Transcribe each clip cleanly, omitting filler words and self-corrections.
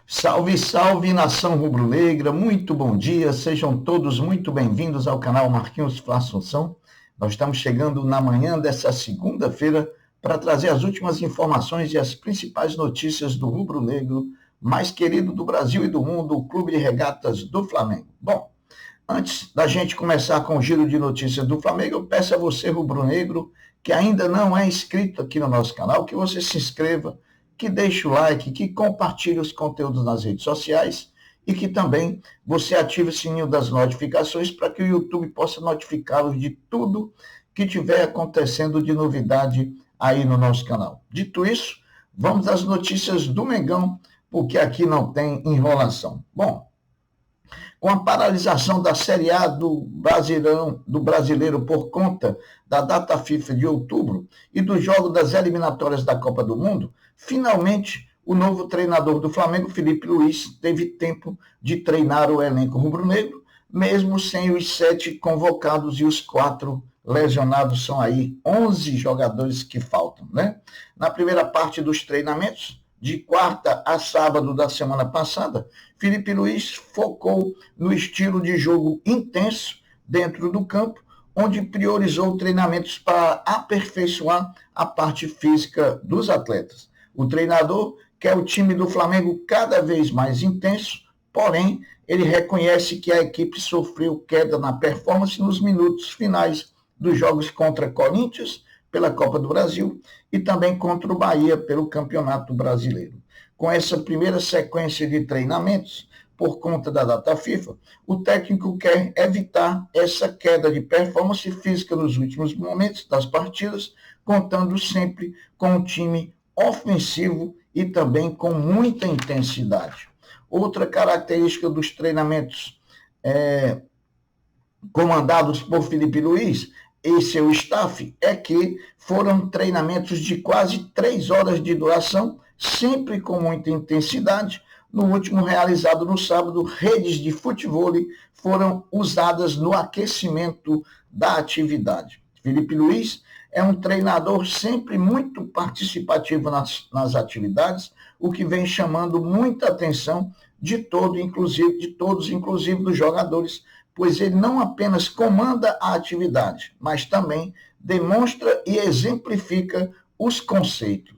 Salve, salve, nação rubro-negra, muito bom dia, sejam todos muito bem-vindos ao canal Marquinhos Fla Assunção. Nós estamos chegando na manhã dessa segunda-feira para trazer as últimas informações e as principais notícias do rubro-negro mais querido do Brasil e do mundo, o Clube de Regatas do Flamengo. Bom, antes da gente começar com o giro de notícias do Flamengo, eu peço a você, rubro-negro, que ainda não é inscrito aqui no nosso canal, que você se inscreva, que deixe o like, que compartilhe os conteúdos nas redes sociais e que também você ative o sininho das notificações para que o YouTube possa notificá-los de tudo que tiver acontecendo de novidade aí no nosso canal. Dito isso, vamos às notícias do Mengão, porque aqui não tem enrolação. Bom, com a paralisação da Série A do Brasileiro por conta da data FIFA de outubro e do jogo das eliminatórias da Copa do Mundo, finalmente o novo treinador do Flamengo, Felipe Luiz, teve tempo de treinar o elenco rubro-negro, mesmo sem os 7 convocados e os 4 lesionados. São aí 11 jogadores que faltam, né? Na primeira parte dos treinamentos, de quarta a sábado da semana passada, Felipe Luiz focou no estilo de jogo intenso dentro do campo, onde priorizou treinamentos para aperfeiçoar a parte física dos atletas. O treinador quer o time do Flamengo cada vez mais intenso, porém, ele reconhece que a equipe sofreu queda na performance nos minutos finais dos jogos contra Corinthians, pela Copa do Brasil, e também contra o Bahia pelo Campeonato Brasileiro. Com essa primeira sequência de treinamentos, por conta da data FIFA, o técnico quer evitar essa queda de performance física nos últimos momentos das partidas, contando sempre com um time ofensivo e também com muita intensidade. Outra característica dos treinamentos comandados por Felipe Luiz e seu staff é que foram treinamentos de quase 3 horas de duração, sempre com muita intensidade. No último realizado no sábado, redes de futebol foram usadas no aquecimento da atividade. Felipe Luiz é um treinador sempre muito participativo nas atividades, o que vem chamando muita atenção de todos, inclusive dos jogadores, pois ele não apenas comanda a atividade, mas também demonstra e exemplifica os conceitos.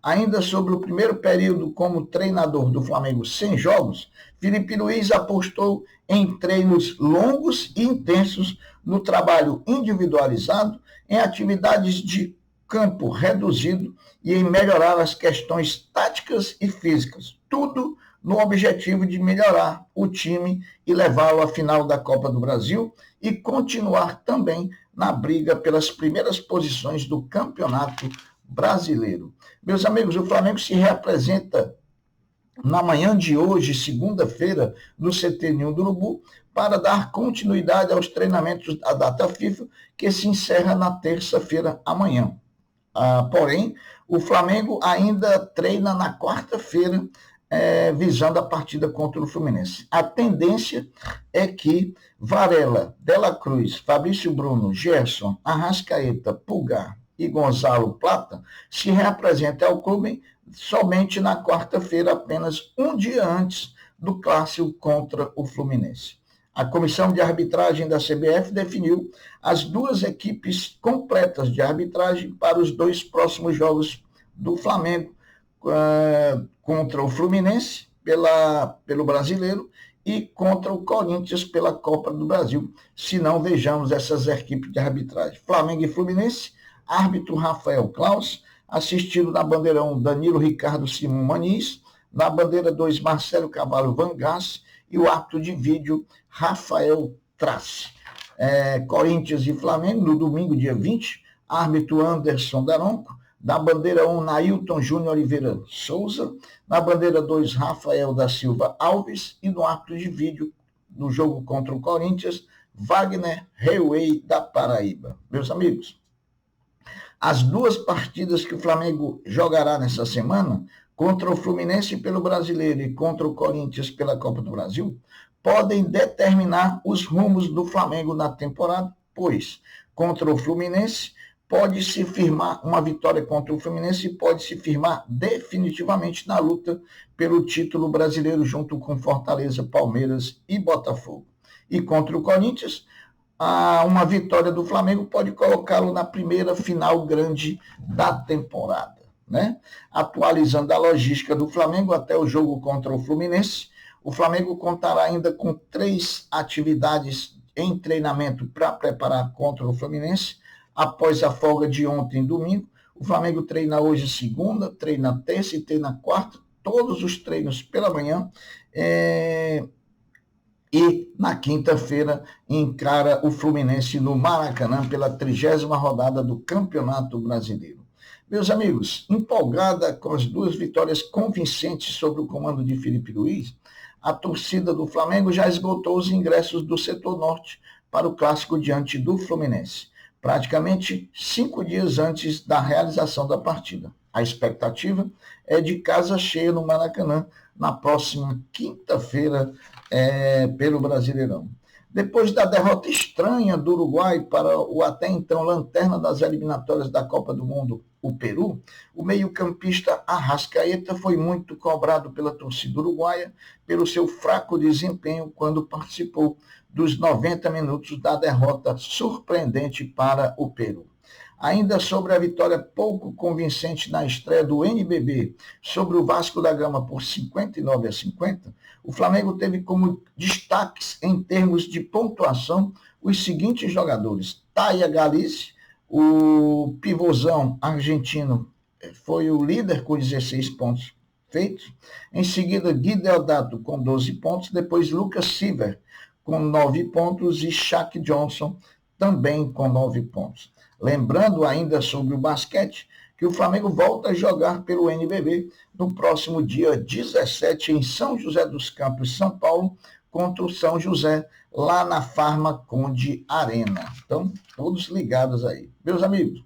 Ainda sobre o primeiro período como treinador do Flamengo sem jogos, Felipe Luiz apostou em treinos longos e intensos, no trabalho individualizado, em atividades de campo reduzido e em melhorar as questões táticas e físicas. Tudo no objetivo de melhorar o time e levá-lo à final da Copa do Brasil e continuar também na briga pelas primeiras posições do Campeonato Brasileiro. Meus amigos, o Flamengo se reapresenta na manhã de hoje, segunda-feira, no CT Ninho do Urubu, para dar continuidade aos treinamentos da data FIFA, que se encerra na terça-feira amanhã. Porém, o Flamengo ainda treina na quarta-feira, visando a partida contra o Fluminense. A tendência é que Varela, Dela Cruz, Fabrício Bruno, Gerson, Arrascaeta, Pulgar e Gonzalo Plata se reapresentem ao clube somente na quarta-feira, apenas um dia antes do clássico contra o Fluminense. A comissão de arbitragem da CBF definiu as 2 equipes completas de arbitragem para os 2 próximos jogos do Flamengo, contra o Fluminense pelo Brasileiro e contra o Corinthians pela Copa do Brasil. Se não, vejamos essas equipes de arbitragem. Flamengo e Fluminense, árbitro Rafael Claus, assistido na bandeira 1 Danilo Ricardo Simão Maniz, na bandeira 2 Marcelo Cavallo Vangas e o árbitro de vídeo Rafael Trace. Corinthians e Flamengo, no domingo, dia 20, árbitro Anderson Daronco, na bandeira 1, Nailton Júnior Oliveira Souza, na bandeira 2, Rafael da Silva Alves, e no árbitro de vídeo, no jogo contra o Corinthians, Wagner Reuei da Paraíba. Meus amigos, as 2 partidas que o Flamengo jogará nessa semana, contra o Fluminense pelo Brasileiro e contra o Corinthians pela Copa do Brasil, podem determinar os rumos do Flamengo na temporada, pois, contra o Fluminense, pode se firmar uma vitória contra o Fluminense e pode se firmar definitivamente na luta pelo título brasileiro junto com Fortaleza, Palmeiras e Botafogo. E contra o Corinthians, uma vitória do Flamengo pode colocá-lo na primeira final grande da temporada, né? Atualizando a logística do Flamengo até o jogo contra o Fluminense, o Flamengo contará ainda com 3 atividades em treinamento para preparar contra o Fluminense. Após a folga de ontem, domingo, o Flamengo treina hoje segunda, treina terça e treina quarta, todos os treinos pela manhã, e na quinta-feira encara o Fluminense no Maracanã pela 30ª rodada do Campeonato Brasileiro. Meus amigos, empolgada com as 2 vitórias convincentes sobre o comando de Felipe Luiz, a torcida do Flamengo já esgotou os ingressos do setor norte para o clássico diante do Fluminense, praticamente 5 dias antes da realização da partida. A expectativa é de casa cheia no Maracanã na próxima quinta-feira pelo Brasileirão. Depois da derrota estranha do Uruguai para o até então lanterna das eliminatórias da Copa do Mundo, o Peru, o meio-campista Arrascaeta foi muito cobrado pela torcida uruguaia pelo seu fraco desempenho quando participou dos 90 minutos da derrota surpreendente para o Peru. Ainda sobre a vitória pouco convincente na estreia do NBB sobre o Vasco da Gama por 59-50, o Flamengo teve como destaques em termos de pontuação os seguintes jogadores: Taya Galice, o pivôzão argentino, foi o líder com 16 pontos feitos. Em seguida, Gui Deodato com 12 pontos, depois Lucas Silver com 9 pontos e Shaq Johnson também com 9 pontos. Lembrando ainda sobre o basquete, que o Flamengo volta a jogar pelo NBB no próximo dia 17 em São José dos Campos, São Paulo, contra o São José, lá na Farma Conde Arena. Então, todos ligados aí. Meus amigos,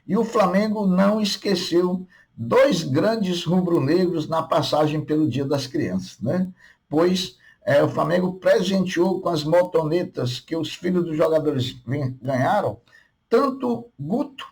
e o Flamengo não esqueceu 2 grandes rubro-negros na passagem pelo Dia das Crianças, né? Pois o Flamengo presenteou com as motonetas que os filhos dos jogadores ganharam, tanto Guto,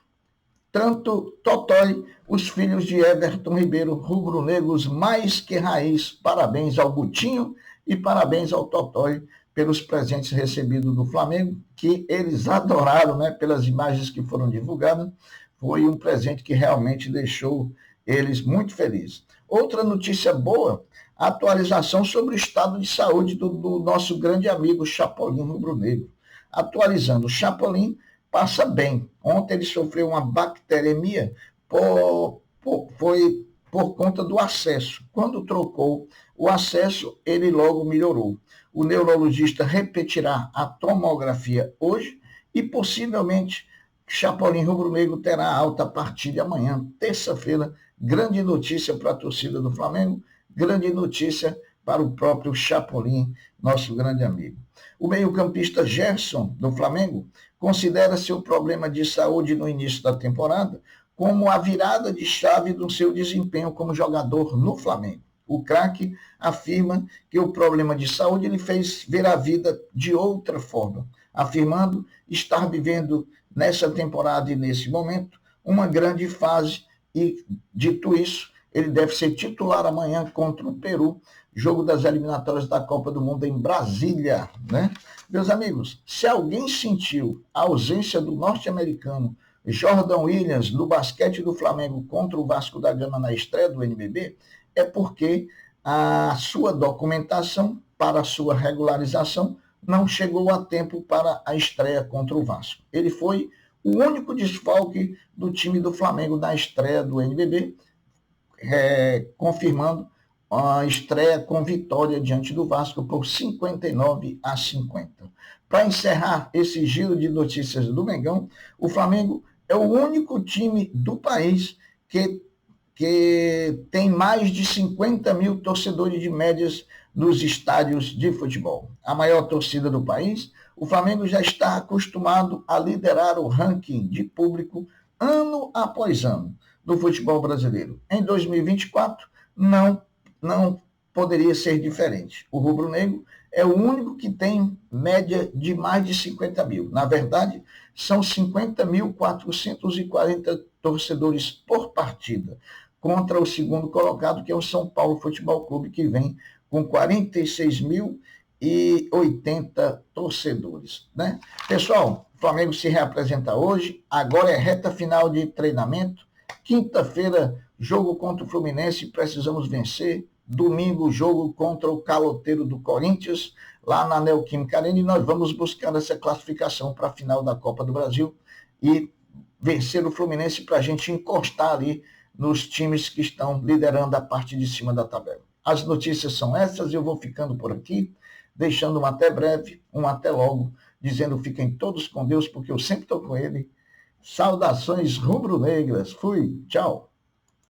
tanto Totói, os filhos de Everton Ribeiro, rubro-negros mais que raiz. Parabéns ao Gutinho e parabéns ao Totói pelos presentes recebidos do Flamengo, que eles adoraram, né, pelas imagens que foram divulgadas. Foi um presente que realmente deixou eles muito felizes. Outra notícia boa, a atualização sobre o estado de saúde do nosso grande amigo Chapolin Rubro-Negro. Atualizando, o Chapolin passa bem. Ontem ele sofreu uma bacteremia foi por conta do acesso. Quando trocou o acesso, ele logo melhorou. O neurologista repetirá a tomografia hoje e possivelmente Chapolin Rubro-Negro terá alta a partir de amanhã, terça-feira. Grande notícia para a torcida do Flamengo, grande notícia para o próprio Chapolin, nosso grande amigo. O meio-campista Gerson, do Flamengo, considera seu problema de saúde no início da temporada como a virada de chave do seu desempenho como jogador no Flamengo. O craque afirma que o problema de saúde lhe fez ver a vida de outra forma, afirmando estar vivendo nessa temporada e nesse momento uma grande fase e, dito isso, ele deve ser titular amanhã contra o Peru, jogo das eliminatórias da Copa do Mundo em Brasília, né? Meus amigos, se alguém sentiu a ausência do norte-americano Jordan Williams no basquete do Flamengo contra o Vasco da Gama na estreia do NBB, é porque a sua documentação para a sua regularização não chegou a tempo para a estreia contra o Vasco. Ele foi o único desfalque do time do Flamengo na estreia do NBB, confirmando a estreia com vitória diante do Vasco por 59-50. Para encerrar esse giro de notícias do Mengão, o Flamengo é o único time do país que tem mais de 50 mil torcedores de médias nos estádios de futebol. A maior torcida do país, o Flamengo já está acostumado a liderar o ranking de público ano após ano do futebol brasileiro. Em 2024, não poderia ser diferente. O rubro-negro é o único que tem média de mais de 50 mil. Na verdade, são 50.440 torcedores por partida, contra o segundo colocado, que é o São Paulo Futebol Clube, que vem com 46.080 torcedores, né? Pessoal, o Flamengo se reapresenta hoje, agora é reta final de treinamento, quinta-feira, jogo contra o Fluminense, precisamos vencer, domingo, jogo contra o caloteiro do Corinthians, lá na Neoquímica Arena, e nós vamos buscar essa classificação para a final da Copa do Brasil e vencer o Fluminense para a gente encostar ali nos times que estão liderando a parte de cima da tabela. As notícias são essas, eu vou ficando por aqui, deixando um até breve, um até logo, dizendo fiquem todos com Deus, porque eu sempre estou com ele. Saudações rubro-negras. Fui, tchau.